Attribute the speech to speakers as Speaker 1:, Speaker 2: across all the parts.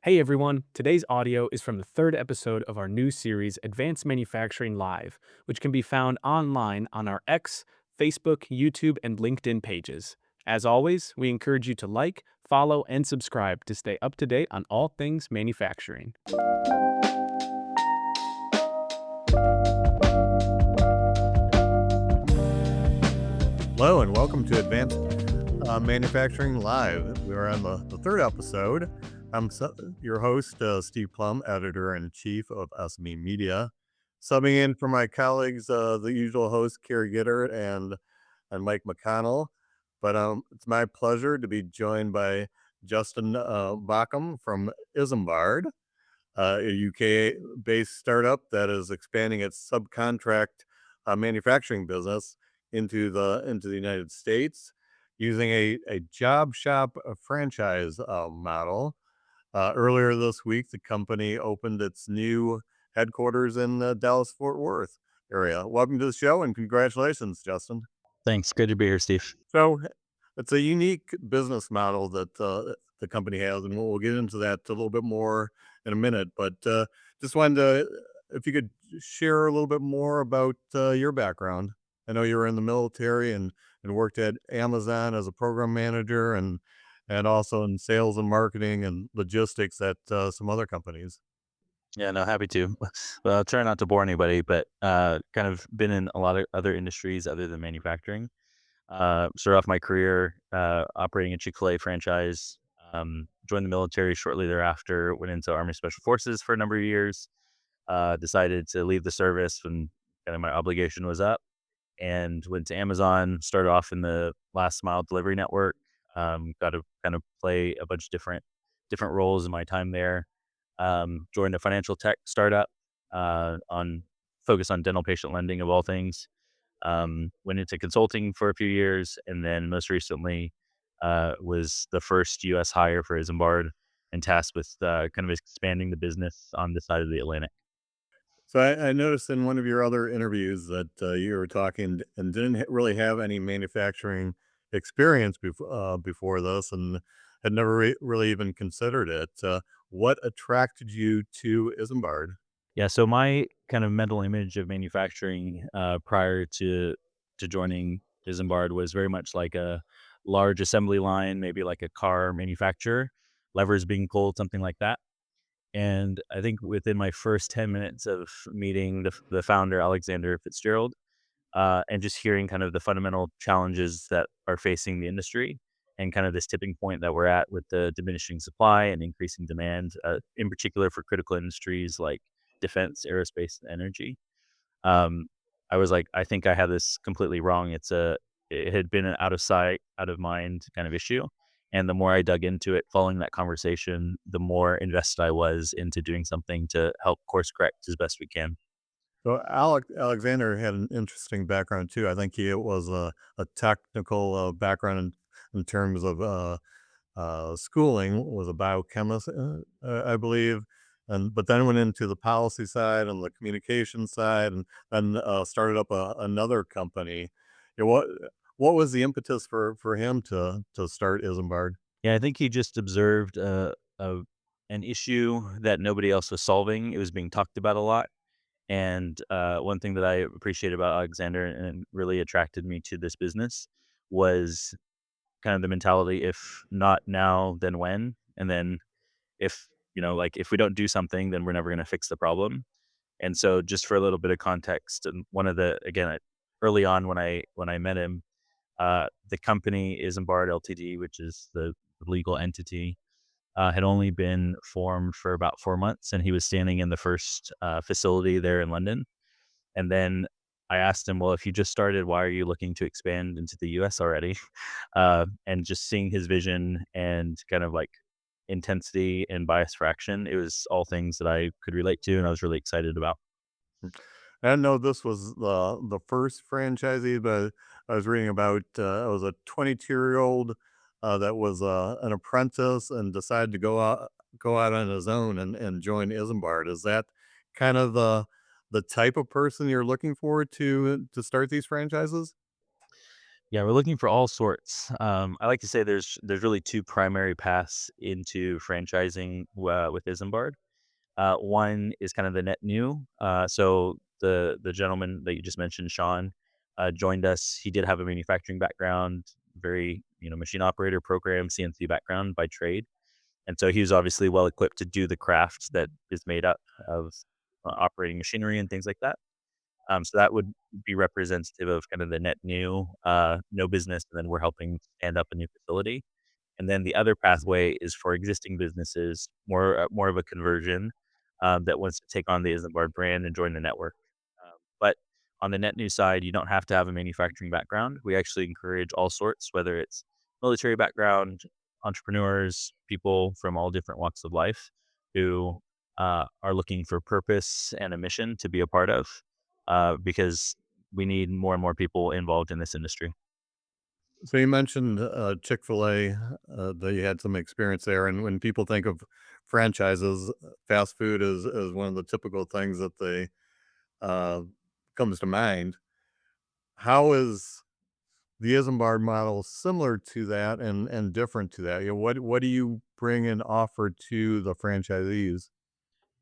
Speaker 1: Hey everyone, today's audio is from the third episode of our new series, Advanced Manufacturing Live, which can be found online on our X, Facebook, YouTube, and LinkedIn pages. As always, we encourage you to like, follow, and subscribe to stay up to date on all things manufacturing.
Speaker 2: Hello and welcome to Advanced Manufacturing Live. We are on the third episode. Your host, Steve Plumb, editor-in-chief of SME Media. Subbing in for my colleagues, the usual host, Carrie Gitter and Mike McConnell. But it's my pleasure to be joined by Justin Baucum from Isembard, a UK-based startup that is expanding its subcontract manufacturing business into the United States using a job shop franchise model. Earlier this week, the company opened its new headquarters in the Dallas-Fort Worth area. Welcome to the show and congratulations, Justin.
Speaker 3: Thanks. Good to be here, Steve.
Speaker 2: So it's a unique business model that the company has, and we'll get into that a little bit more in a minute. But just wanted to, if you could share a little bit more about your background. I know you were in the military and worked at Amazon as a program manager and also in sales and marketing and logistics at some other companies.
Speaker 3: Yeah, no, happy to. Well, I'll try not to bore anybody, but kind of been in a lot of other industries other than manufacturing. Started off my career operating a Chick-fil-A franchise, joined the military shortly thereafter, went into Army Special Forces for a number of years, decided to leave the service when kind of my obligation was up, and went to Amazon, started off in the last mile delivery network, got to kind of play a bunch of different roles in my time there. Joined a financial tech startup on focus on dental patient lending of all things. Went into consulting for a few years, and then most recently was the first U.S. hire for Isembard and tasked with kind of expanding the business on this side of the Atlantic.
Speaker 2: So I noticed in one of your other interviews that you were talking and didn't really have any manufacturing experience before this, and had never really even considered it. What attracted you to Isambard?
Speaker 3: Yeah, so my kind of mental image of manufacturing prior to joining Isembard was very much like a large assembly line, maybe like a car manufacturer, levers being pulled, something like that. And I think within my first 10 minutes of meeting the founder, Alexander Fitzgerald, and just hearing kind of the fundamental challenges that are facing the industry and kind of this tipping point that we're at with the diminishing supply and increasing demand, in particular for critical industries like defense, aerospace, and energy. Um, I was like, I think I had this completely wrong. It had been an out of sight, out of mind kind of issue. And the more I dug into it, following that conversation, the more invested I was into doing something to help course correct as best we can.
Speaker 2: So Alexander had an interesting background too. I think he was a technical background in terms of schooling, was a biochemist, I believe, and but then went into the policy side and the communication side, and then started up another company. You know, what was the impetus for him to start Isambard?
Speaker 3: Yeah, I think he just observed an issue that nobody else was solving. It was being talked about a lot. And one thing that I appreciate about Alexander and really attracted me to this business was kind of the mentality, if not now, then when? And then if, like if we don't do something, then we're never going to fix the problem. And so just for a little bit of context, and one of the, again, early on when I met him, the company Isambard Ltd, which is the legal entity, had only been formed for about 4 months, and he was standing in the first facility there in London. And then I asked him, "Well, if you just started, why are you looking to expand into the U.S. already?" And just seeing his vision and kind of like intensity and bias for action, it was all things that I could relate to, and I was really excited about.
Speaker 2: I didn't know this was the first franchisee, but I was reading about it was a 22-year-old that was an apprentice and decided to go out on his own and join Isambard. Is that kind of the type of person you're looking for to start these franchises?
Speaker 3: Yeah, we're looking for all sorts. I like to say there's really two primary paths into franchising with Isambard. One is kind of the net new. So the gentleman that you just mentioned, Sean, joined us. He did have a manufacturing background, very machine operator, program, CNC background by trade, and so he was obviously well equipped to do the craft that is made up of operating machinery and things like that. So that would be representative of kind of the net new, no business, and then we're helping stand up a new facility. And then the other pathway is for existing businesses, more of a conversion that wants to take on the Isambard brand and join the network. But on the net new side, you don't have to have a manufacturing background. We actually encourage all sorts, whether it's military background, entrepreneurs, people from all different walks of life who are looking for purpose and a mission to be a part of, because we need more and more people involved in this industry.
Speaker 2: So you mentioned Chick-fil-A, that you had some experience there, and when people think of franchises, fast food is one of the typical things that they uh, comes to mind. How is the Isambard model similar to that and different to that? What do you bring and offer to the franchisees?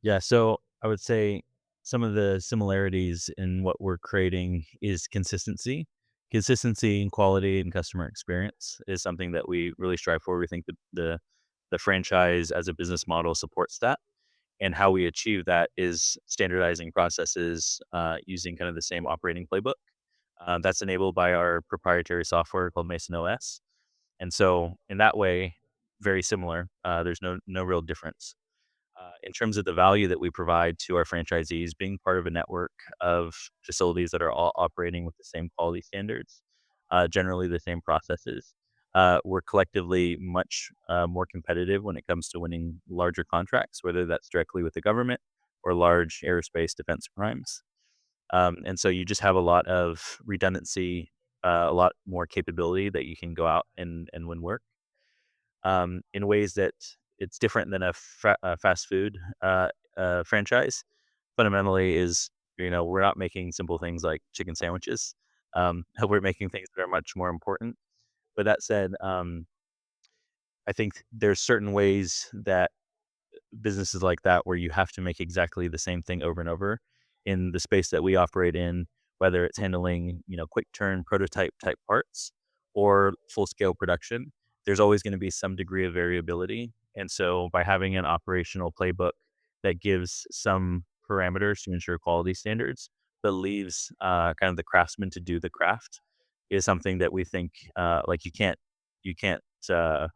Speaker 3: Yeah, so I would say some of the similarities in what we're creating is consistency. Consistency in quality and customer experience is something that we really strive for. We think that the franchise as a business model supports that. And how we achieve that is standardizing processes using kind of the same operating playbook. That's enabled by our proprietary software called Mason OS. And so in that way, very similar. There's no real difference. In terms of the value that we provide to our franchisees, being part of a network of facilities that are all operating with the same quality standards, generally the same processes, we're collectively much more competitive when it comes to winning larger contracts, whether that's directly with the government or large aerospace defense primes. And so you just have a lot of redundancy, a lot more capability that you can go out and win work in ways that it's different than a fast food franchise. Fundamentally, is we're not making simple things like chicken sandwiches. We're making things that are much more important. But that said, I think there's certain ways that businesses like that where you have to make exactly the same thing over and over in the space that we operate in, whether it's handling, quick turn prototype type parts or full scale production, there's always going to be some degree of variability. And so by having an operational playbook that gives some parameters to ensure quality standards, but leaves kind of the craftsman to do the craft is something that we think like you can't uh,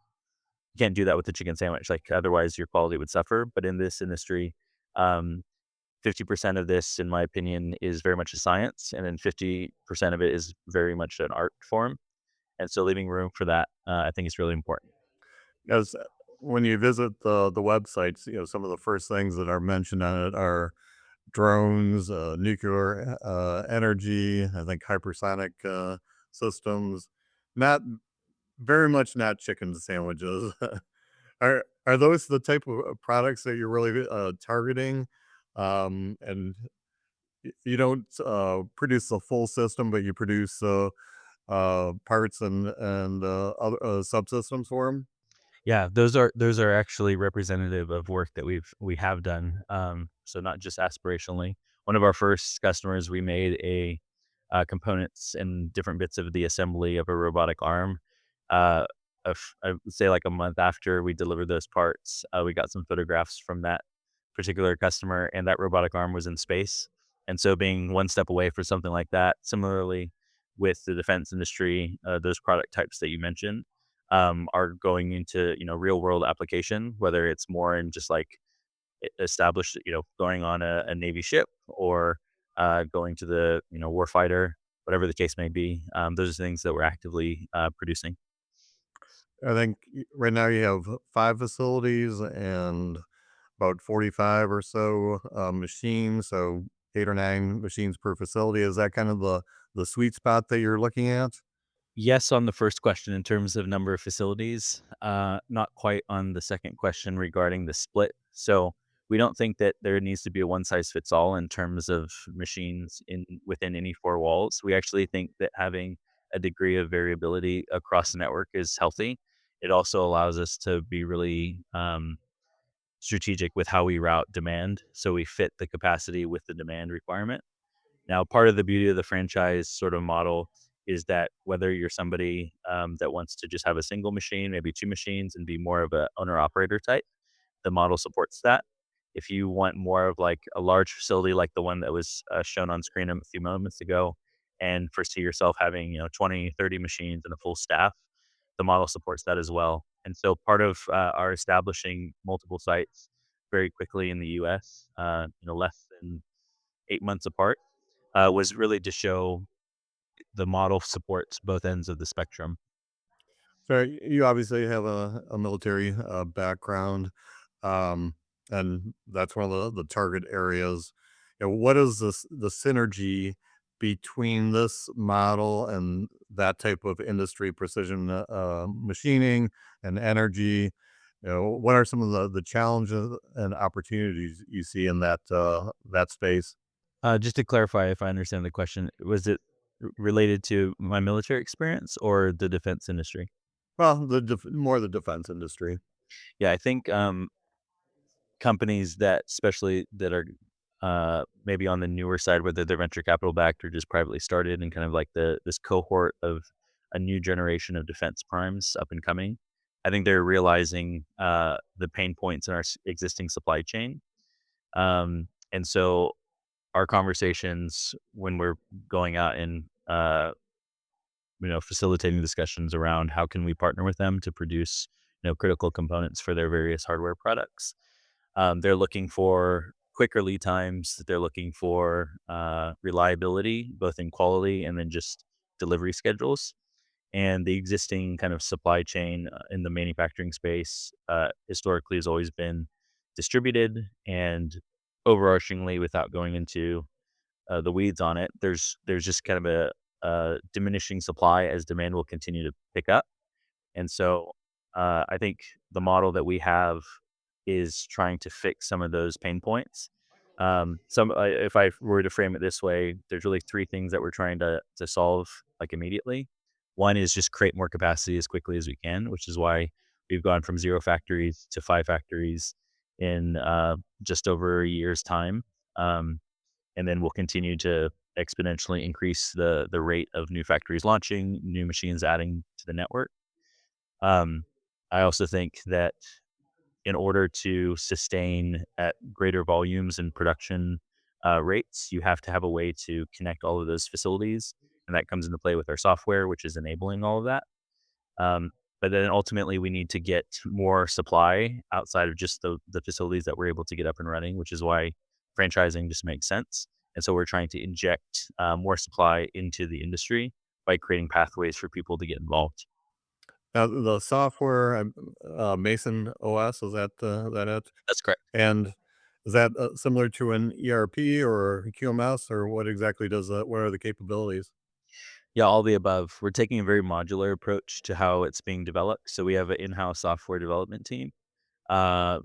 Speaker 3: you can't do that with the chicken sandwich, like, otherwise your quality would suffer, but in this industry, um, 50% of this, in my opinion, is very much a science, and then 50% of it is very much an art form, and so leaving room for that, I think is really important.
Speaker 2: As when you visit the websites, some of the first things that are mentioned on it are drones, nuclear energy, I think hypersonic systems. Not very much not chicken sandwiches. Are those the type of products that you're really targeting? And you don't produce the full system, but you produce parts and other subsystems for them.
Speaker 3: Yeah, those are actually representative of work that we have done. So not just aspirationally. One of our first customers, we made components and different bits of the assembly of a robotic arm. Uh, I would say like a month after we delivered those parts, we got some photographs from that particular customer, and that robotic arm was in space. And so, being one step away for something like that. Similarly, with the defense industry, those product types that you mentioned are going into real world application, whether it's more in just like established, going on a navy ship or going to the warfighter, whatever the case may be. Those are things that we're actively producing.
Speaker 2: I think right now you have 5 facilities and about 45 or so machines, so 8 or 9 machines per facility. Is that kind of the sweet spot that you're looking at?
Speaker 3: Yes, on the first question in terms of number of facilities, not quite on the second question regarding the split. So we don't think that there needs to be a one size fits all in terms of machines in within any four walls. We actually think that having a degree of variability across the network is healthy. It also allows us to be really strategic with how we route demand, so we fit the capacity with the demand requirement. Now, part of the beauty of the franchise sort of model is that whether you're somebody that wants to just have a single machine, maybe two machines, and be more of a owner operator type, the model supports that. If you want more of like a large facility like the one that was shown on screen a few moments ago, and foresee yourself having 20, 30 machines and a full staff, the model supports that as well. And so part of our establishing multiple sites very quickly in the U.S., less than 8 months apart, was really to show the model supports both ends of the spectrum.
Speaker 2: So you obviously have a military background, um, and that's one of the target areas. What is the synergy between this model and that type of industry, precision machining and energy? What are some of the challenges and opportunities you see in that space?
Speaker 3: Just to clarify, if I understand the question, was it related to my military experience or the defense industry?
Speaker 2: Well, more the defense industry.
Speaker 3: Yeah, I think companies that, especially that are maybe on the newer side, whether they're venture capital backed or just privately started, and kind of like this cohort of a new generation of defense primes up and coming, I think they're realizing the pain points in our existing supply chain. And so our conversations when we're going out and facilitating discussions around how can we partner with them to produce critical components for their various hardware products. They're looking for quicker lead times. They're looking for reliability, both in quality and then just delivery schedules. And the existing kind of supply chain in the manufacturing space historically has always been distributed, and overarchingly, without going into the weeds on it, there's just kind of a diminishing supply as demand will continue to pick up. And so I think the model that we have is trying to fix some of those pain points. If I were to frame it this way, there's really three things that we're trying to solve like immediately. One is just create more capacity as quickly as we can, which is why we've gone from 0 factories to 5 factories in just over a year's time. Um, and then we'll continue to exponentially increase the rate of new factories launching, new machines adding to the network. Um, I also think that in order to sustain at greater volumes and production rates, you have to have a way to connect all of those facilities, and that comes into play with our software, which is enabling all of that. Um, but then ultimately, we need to get more supply outside of just the facilities that we're able to get up and running, which is why franchising just makes sense. And so we're trying to inject more supply into the industry by creating pathways for people to get involved.
Speaker 2: Now, the software, Mason OS, is that it?
Speaker 3: That's correct.
Speaker 2: And is that similar to an ERP or QMS, or what exactly does that? What are the capabilities?
Speaker 3: Yeah, all the above. We're taking a very modular approach to how it's being developed. So we have an in-house software development team, uh,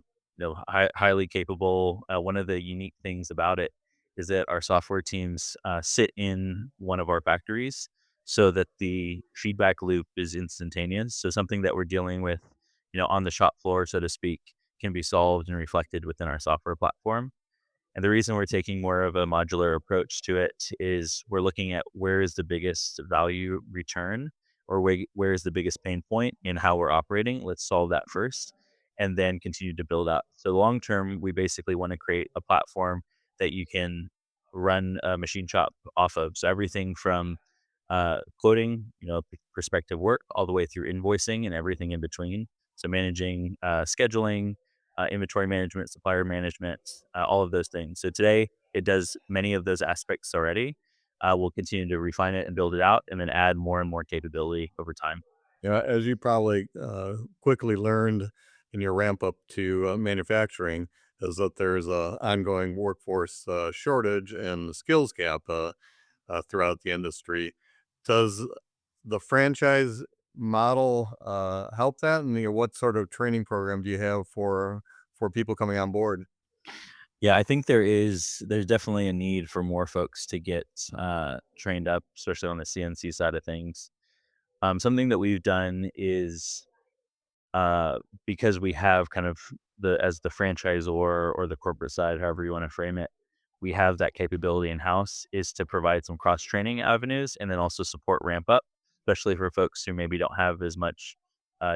Speaker 3: highly capable. One of the unique things about it is that our software teams sit in one of our factories so that the feedback loop is instantaneous. So something that we're dealing with, on the shop floor, so to speak, can be solved and reflected within our software platform. And the reason we're taking more of a modular approach to it is we're looking at where is the biggest value return, or where is the biggest pain point in how we're operating. Let's solve that first and then continue to build out. So long term, we basically want to create a platform that you can run a machine shop off of. So everything from quoting, prospective work, all the way through invoicing and everything in between. So managing scheduling, inventory management, supplier management, all of those things. So today it does many of those aspects already. We'll continue to refine it and build it out, and then add more and more capability over time.
Speaker 2: As you probably quickly learned in your ramp up to manufacturing, is that there's a ongoing workforce shortage and skills gap throughout the industry. Does the franchise model help that? And what sort of training program do you have for people coming on board?
Speaker 3: Yeah, I think there's definitely a need for more folks to get trained up, especially on the CNC side of things. Something that we've done is uh, because we have kind of the franchisor or the corporate side, however you want to frame it, we have that capability in house is to provide some cross training avenues and then also support ramp up, especially for folks who maybe don't have as much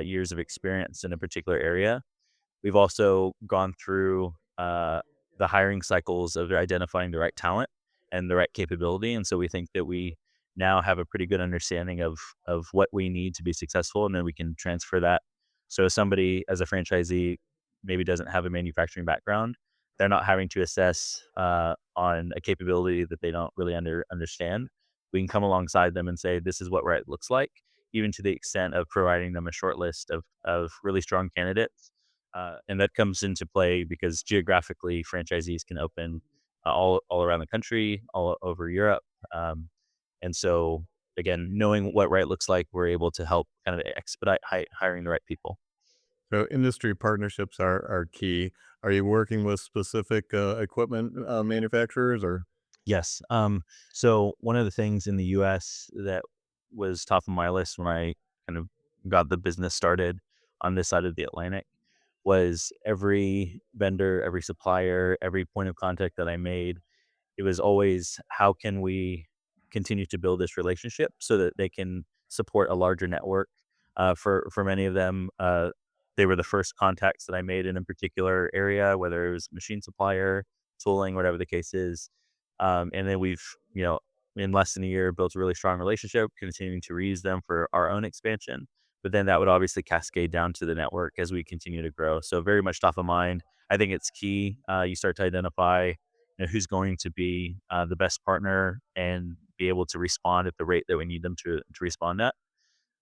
Speaker 3: years of experience in a particular area. We've also gone through the hiring cycles of identifying the right talent and the right capability, and so we think that we now have a pretty good understanding of what we need to be successful, and then we can transfer that. So, if somebody as a franchisee maybe doesn't have a manufacturing background, they're not having to assess on a capability that they don't really understand. We can come alongside them and say, "This is what right looks like," even to the extent of providing them a short list of really strong candidates, and that comes into play because geographically, franchisees can open all around the country, all over Europe, um, and so again, knowing what right looks like, we're able to help kind of expedite hiring the right people.
Speaker 2: So industry partnerships are key. Are you working with specific equipment manufacturers or?
Speaker 3: Yes. So one of the things in the U.S. that was top of my list when I kind of got the business started on this side of the Atlantic was every vendor, every supplier, every point of contact that I made. It was always, how can we continue to build this relationship so that they can support a larger network? For many of them, they were the first contacts that I made in a particular area, whether it was machine supplier, tooling, whatever the case is. And then we've, you know, in less than a year, built a really strong relationship, continuing to reuse them for our own expansion. But then that would obviously cascade down to the network as we continue to grow. So very much top of mind. I think it's key. You start to identify, who's going to be the best partner and be able to respond at the rate that we need them to respond at.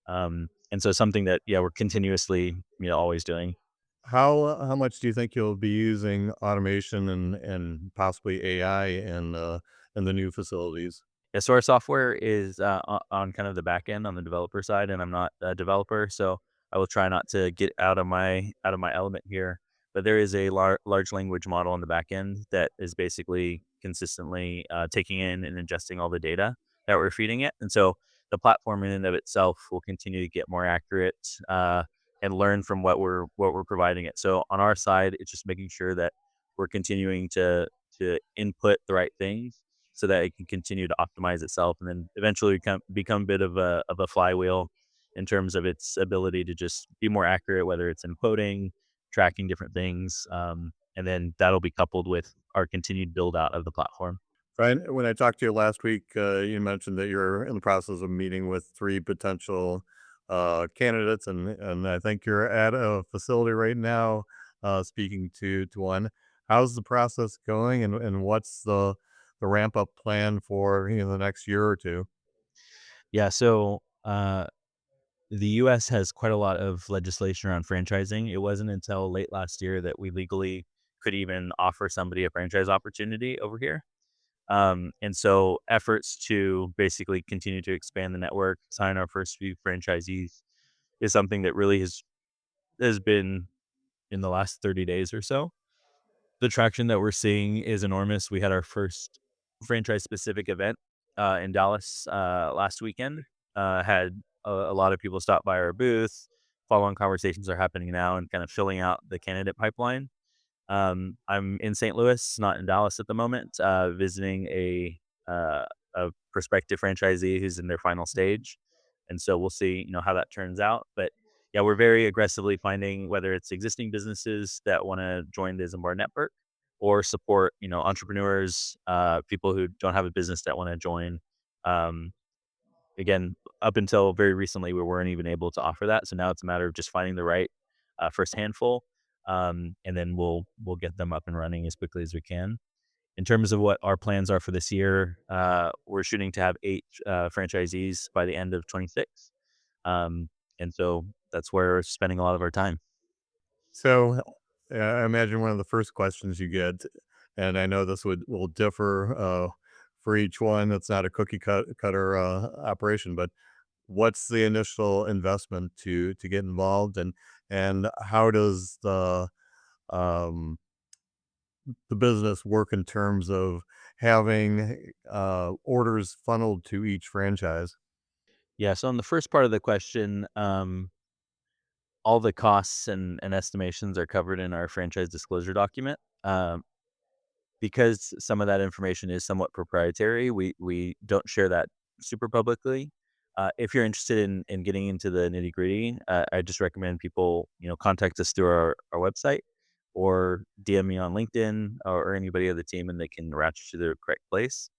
Speaker 3: And so something that, yeah, we're continuously, always doing.
Speaker 2: How much do you think you'll be using automation and possibly AI in the new facilities?
Speaker 3: Yeah, so our software is on kind of the back end on the developer side, and I'm not a developer, so I will try not to get out of my element here. But there is a large language model on the back end that is basically consistently taking in and ingesting all the data that we're feeding it, and so the platform in and of itself will continue to get more accurate and learn from what we're providing it. So on our side, it's just making sure that we're continuing to input the right things so that it can continue to optimize itself and then eventually become a bit of a flywheel in terms of its ability to just be more accurate, whether it's in quoting, tracking different things, and then that'll be coupled with our continued build out of the platform.
Speaker 2: Right. When I talked to you last week, you mentioned that you're in the process of meeting with three potential candidates, and I think you're at a facility right now speaking to one. How's the process going, and what's the ramp up plan for the next year or two?
Speaker 3: Yeah, so the U.S. has quite a lot of legislation around franchising. It wasn't until late last year that we legally could even offer somebody a franchise opportunity over here. And so efforts to basically continue to expand the network, sign our first few franchisees is something that really has been in the last 30 days or so. The traction that we're seeing is enormous. We had our first franchise specific event in Dallas last weekend. Had a lot of people stop by our booth. Follow on conversations are happening now and kind of filling out the candidate pipeline. I'm in St. Louis, not in Dallas at the moment, visiting a prospective franchisee who's in their final stage, and so we'll see, how that turns out. But yeah, we're very aggressively finding whether it's existing businesses that want to join the Isembard network or support, entrepreneurs, people who don't have a business that want to join. Um, Again, up until very recently, we weren't even able to offer that. So now it's a matter of just finding the right first handful, and then we'll get them up and running as quickly as we can. In terms of what our plans are for this year, we're shooting to have 8 franchisees by the end of 26, and so that's where we're spending a lot of our time.
Speaker 2: So, I imagine one of the first questions you get, and I know this will differ for each one. It's not a cutter operation, but what's the initial investment to get involved, and how does the um, the business work in terms of having orders funneled to each franchise?
Speaker 3: Yeah, so on the first part of the question, all the costs and estimations are covered in our franchise disclosure document. Because some of that information is somewhat proprietary, we don't share that super publicly. If you're interested in getting into the nitty-gritty, I just recommend people, contact us through our website or DM me on LinkedIn or anybody on the team, and they can route you to the correct place.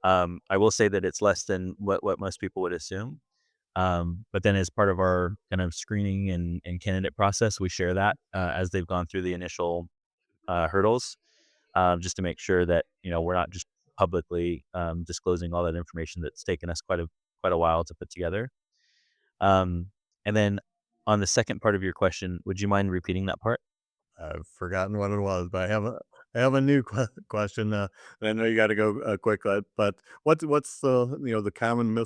Speaker 3: I will say that it's less than what most people would assume. But then as part of our kind of screening and candidate process, we share that as they've gone through the initial hurdles, just to make sure that we're not just publicly disclosing all that information that's taken us quite a while to put together. Um, and then on the second part of your question, would you mind repeating that part?
Speaker 2: I've forgotten what it was, but I have a new question. And I know you got to go quick, but what's the common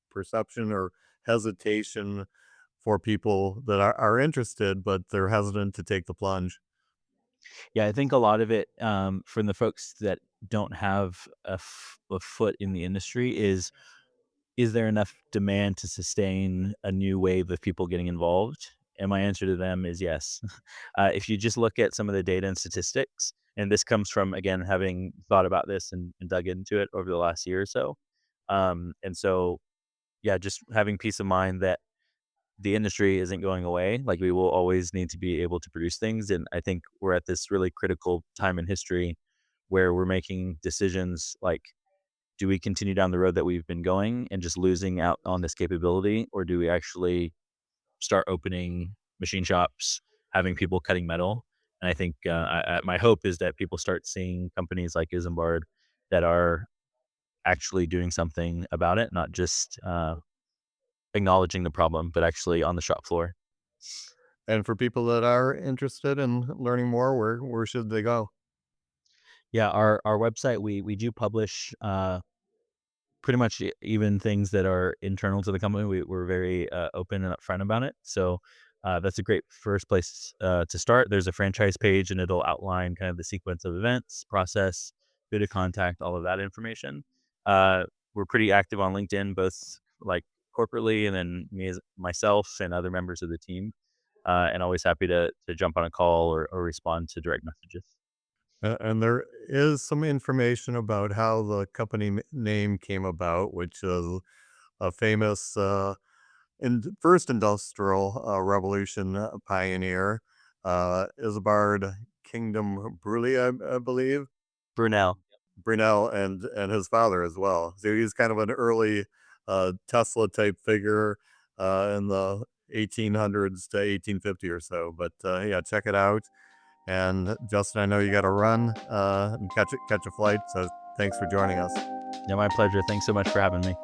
Speaker 2: perception or hesitation for people that are interested but they're hesitant to take the plunge?
Speaker 3: Yeah, I think a lot of it, from the folks that don't have a foot in the industry, is there enough demand to sustain a new wave of people getting involved? And my answer to them is yes. If you just look at some of the data and statistics, and this comes from, again, having thought about this and dug into it over the last year or so. And so, yeah, just having peace of mind that the industry isn't going away. Like, we will always need to be able to produce things. And I think we're at this really critical time in history where we're making decisions like, do we continue down the road that we've been going and just losing out on this capability? Or do we actually start opening machine shops, having people cutting metal? And I think my hope is that people start seeing companies like Isembard that are actually doing something about it, not just acknowledging the problem, but actually on the shop floor.
Speaker 2: And for people that are interested in learning more, where should they go?
Speaker 3: Yeah, our website, we do publish pretty much even things that are internal to the company. We're very open and upfront about it. So that's a great first place to start. There's a franchise page, and it'll outline kind of the sequence of events, process, who to contact, all of that information. We're pretty active on LinkedIn, both like corporately, and then myself and other members of the team. And always happy to jump on a call or respond to direct messages.
Speaker 2: And there is some information about how the company name came about, which is a famous first industrial revolution pioneer, Isambard Kingdom Bruley, I believe.
Speaker 3: Brunel.
Speaker 2: Brunel and his father as well. So he's kind of an early Tesla type figure in the 1800s to 1850 or so. But yeah, check it out. And Justin, I know you got to run and catch a flight. So thanks for joining us.
Speaker 3: Yeah, my pleasure. Thanks so much for having me.